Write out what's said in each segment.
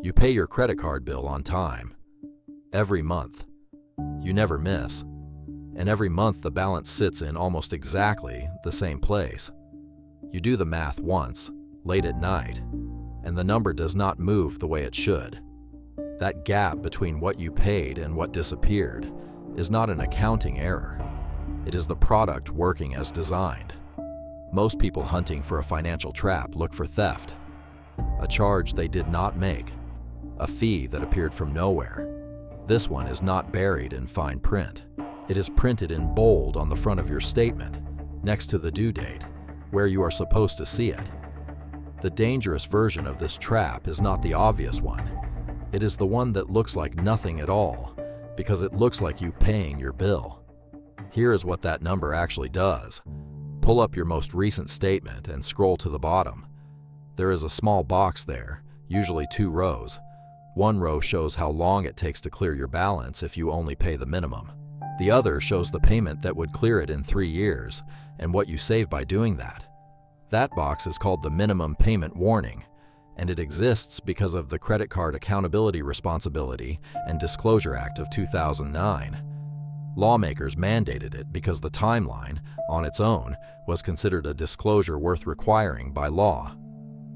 You pay your credit card bill on time. Every month. You never miss. And every month the balance sits in almost exactly the same place. You do the math once, late at night, and the number does not move the way it should. That gap between what you paid and what disappeared is not an accounting error. It is the product working as designed. Most people hunting for a financial trap look for theft, a charge they did not make, a fee that appeared from nowhere. This one is not buried in fine print. It is printed in bold on the front of your statement, next to the due date, where you are supposed to see it. The dangerous version of this trap is not the obvious one. It is the one that looks like nothing at all, because it looks like you paying your bill. Here is what that number actually does. Pull up your most recent statement and scroll to the bottom. There is a small box there, usually 2 rows. One row shows how long it takes to clear your balance if you only pay the minimum. The other shows the payment that would clear it in 3 years and what you save by doing that. That box is called the minimum payment warning, and it exists because of the Credit Card Accountability Responsibility and Disclosure Act of 2009. Lawmakers mandated it because the timeline, on its own, was considered a disclosure worth requiring by law.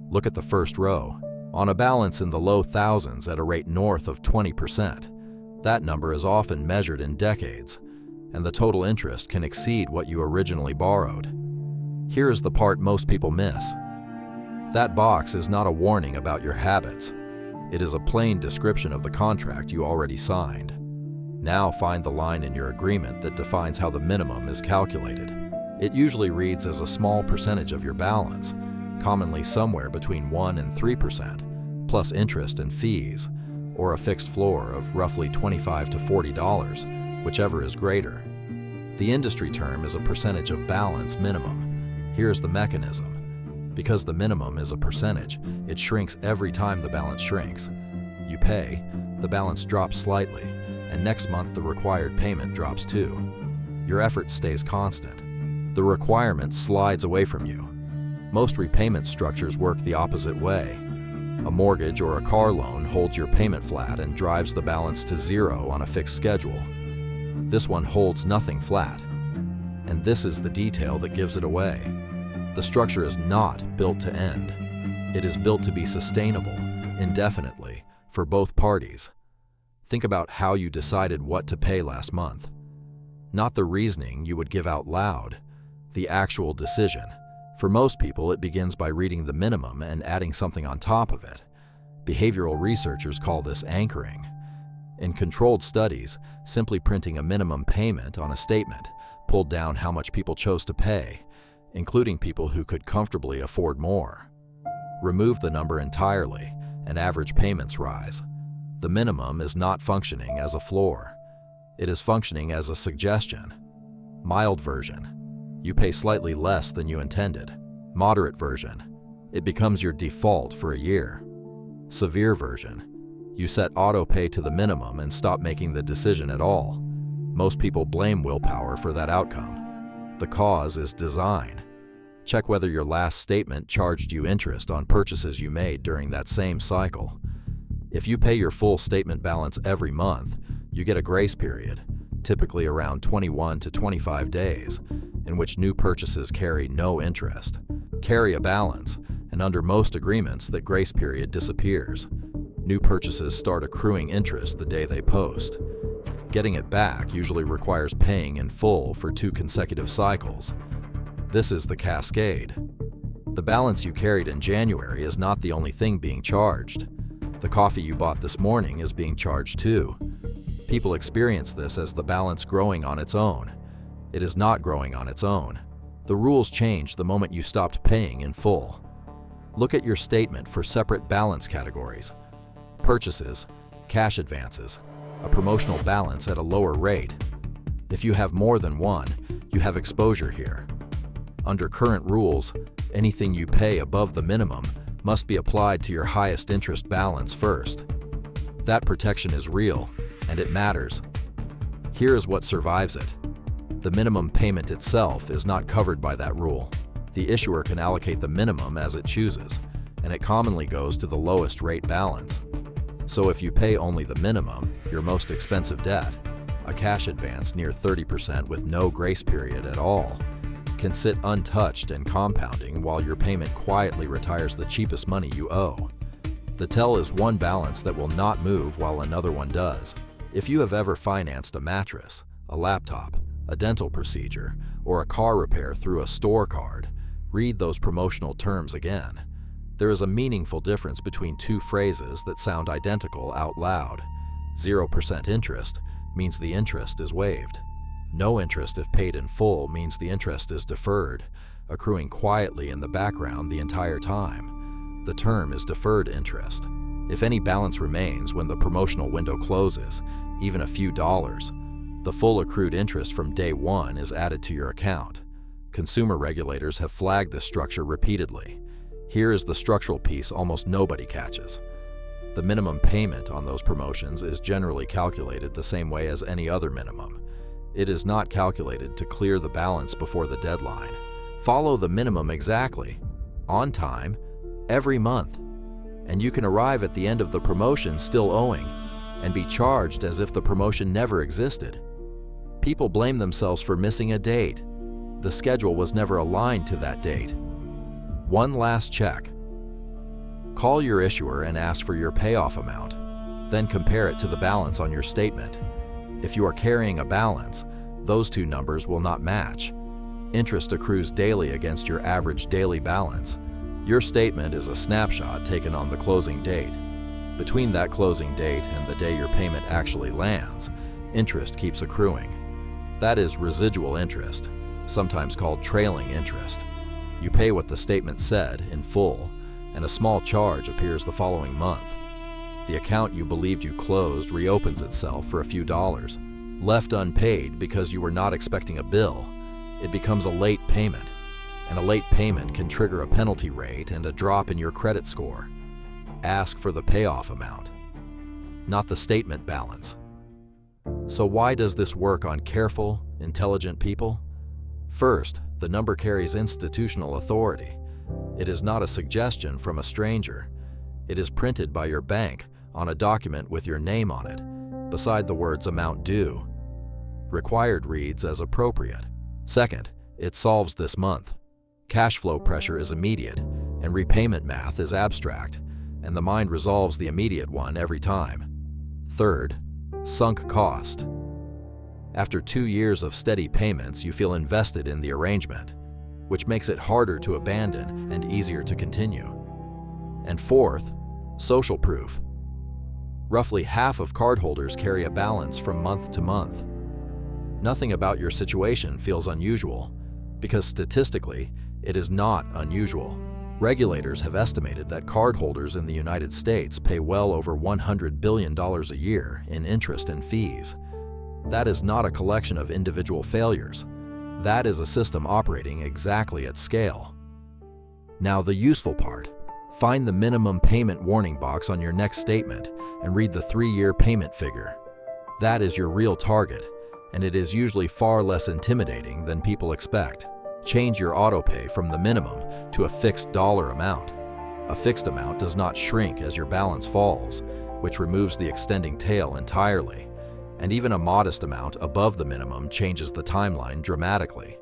Look at the first row. On a balance in the low thousands at a rate north of 20%, that number is often measured in decades, and the total interest can exceed what you originally borrowed. Here is the part most people miss. That box is not a warning about your habits. It is a plain description of the contract you already signed. Now find the line in your agreement that defines how the minimum is calculated. It usually reads as a small percentage of your balance, commonly somewhere between 1 and 3%, plus interest and fees, or a fixed floor of roughly $25 to $40, whichever is greater. The industry term is a percentage of balance minimum. Here's the mechanism. Because the minimum is a percentage, it shrinks every time the balance shrinks. You pay, the balance drops slightly, and next month the required payment drops too. Your effort stays constant. The requirement slides away from you. Most repayment structures work the opposite way. A mortgage or a car loan holds your payment flat and drives the balance to zero on a fixed schedule. This one holds nothing flat. And this is the detail that gives it away. The structure is not built to end. It is built to be sustainable, indefinitely, for both parties. Think about how you decided what to pay last month. Not the reasoning you would give out loud, the actual decision. For most people, it begins by reading the minimum and adding something on top of it. Behavioral researchers call this anchoring. In controlled studies, simply printing a minimum payment on a statement pulled down how much people chose to pay, including people who could comfortably afford more. Remove the number entirely, and average payments rise. The minimum is not functioning as a floor. It is functioning as a suggestion. Mild version. You pay slightly less than you intended. Moderate version. It becomes your default for a year. Severe version. You set auto pay to the minimum and stop making the decision at all. Most people blame willpower for that outcome. The cause is design. Check whether your last statement charged you interest on purchases you made during that same cycle. If you pay your full statement balance every month, you get a grace period, typically around 21 to 25 days, in which new purchases carry no interest. Carry a balance, and under most agreements, that grace period disappears. New purchases start accruing interest the day they post. Getting it back usually requires paying in full for 2 consecutive cycles. This is the cascade. The balance you carried in January is not the only thing being charged. The coffee you bought this morning is being charged too. People experience this as the balance growing on its own. It is not growing on its own. The rules change the moment you stopped paying in full. Look at your statement for separate balance categories. Purchases, cash advances, a promotional balance at a lower rate. If you have more than one, you have exposure here. Under current rules, anything you pay above the minimum must be applied to your highest interest balance first. That protection is real, and it matters. Here is what survives it. The minimum payment itself is not covered by that rule. The issuer can allocate the minimum as it chooses, and it commonly goes to the lowest rate balance. So if you pay only the minimum, your most expensive debt, a cash advance near 30% with no grace period at all, can sit untouched and compounding while your payment quietly retires the cheapest money you owe. The tell is one balance that will not move while another one does. If you have ever financed a mattress, a laptop, a dental procedure, or a car repair through a store card, read those promotional terms again. There is a meaningful difference between two phrases that sound identical out loud. 0% interest means the interest is waived. No interest if paid in full means the interest is deferred, accruing quietly in the background the entire time. The term is deferred interest. If any balance remains when the promotional window closes, even a few dollars, the full accrued interest from day one is added to your account. Consumer regulators have flagged this structure repeatedly. Here is the structural piece almost nobody catches. The minimum payment on those promotions is generally calculated the same way as any other minimum. It is not calculated to clear the balance before the deadline. Follow the minimum exactly, on time, every month, and you can arrive at the end of the promotion still owing and be charged as if the promotion never existed. People blame themselves for missing a date. The schedule was never aligned to that date. One last check. Call your issuer and ask for your payoff amount, then compare it to the balance on your statement. If you are carrying a balance, those two numbers will not match. Interest accrues daily against your average daily balance. Your statement is a snapshot taken on the closing date. Between that closing date and the day your payment actually lands, interest keeps accruing. That is residual interest, sometimes called trailing interest. You pay what the statement said in full, and a small charge appears the following month. The account you believed you closed reopens itself for a few dollars. Left unpaid because you were not expecting a bill, it becomes a late payment, and a late payment can trigger a penalty rate and a drop in your credit score. Ask for the payoff amount, not the statement balance. So why does this work on careful, intelligent people? First, the number carries institutional authority. It is not a suggestion from a stranger. It is printed by your bank on a document with your name on it, beside the words amount due. Required reads as appropriate. Second, it solves this month. Cash flow pressure is immediate, and repayment math is abstract, and the mind resolves the immediate one every time. Third, sunk cost. After 2 years of steady payments, you feel invested in the arrangement, which makes it harder to abandon and easier to continue. And fourth, social proof. Roughly half of cardholders carry a balance from month to month. Nothing about your situation feels unusual, because statistically, it is not unusual. Regulators have estimated that cardholders in the United States pay well over $100 billion a year in interest and fees. That is not a collection of individual failures. That is a system operating exactly at scale. Now the useful part. Find the minimum payment warning box on your next statement and read the 3-year payment figure. That is your real target, and it is usually far less intimidating than people expect. Change your autopay from the minimum to a fixed dollar amount. A fixed amount does not shrink as your balance falls, which removes the extending tail entirely. And even a modest amount above the minimum changes the timeline dramatically.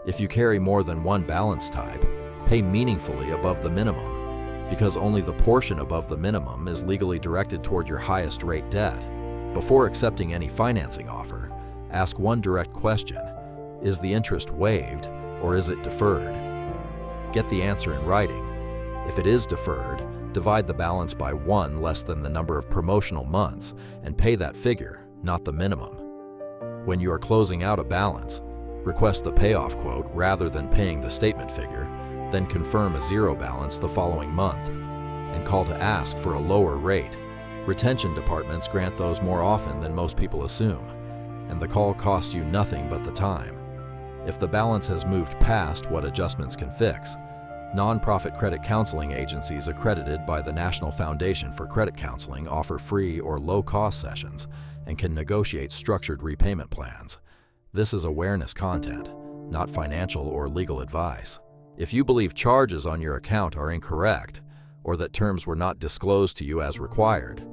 If you carry more than one balance type, pay meaningfully above the minimum, because only the portion above the minimum is legally directed toward your highest rate debt. Before accepting any financing offer, ask one direct question: is the interest waived or is it deferred? Get the answer in writing. If it is deferred, divide the balance by 1 less than the number of promotional months and pay that figure, not the minimum. When you are closing out a balance, request the payoff quote rather than paying the statement figure, then confirm a zero balance the following month, and call to ask for a lower rate. Retention departments grant those more often than most people assume, and the call costs you nothing but the time. If the balance has moved past what adjustments can fix, nonprofit credit counseling agencies accredited by the National Foundation for Credit Counseling offer free or low-cost sessions and can negotiate structured repayment plans. This is awareness content, not financial or legal advice. If you believe charges on your account are incorrect or that terms were not disclosed to you as required,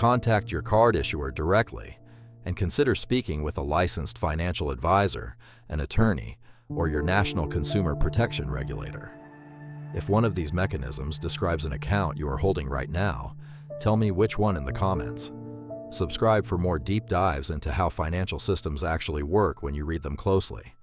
Contact your card issuer directly and consider speaking with a licensed financial advisor, an attorney, or your national consumer protection regulator. If one of these mechanisms describes an account you are holding right now, tell me which one in the comments. Subscribe for more deep dives into how financial systems actually work when you read them closely.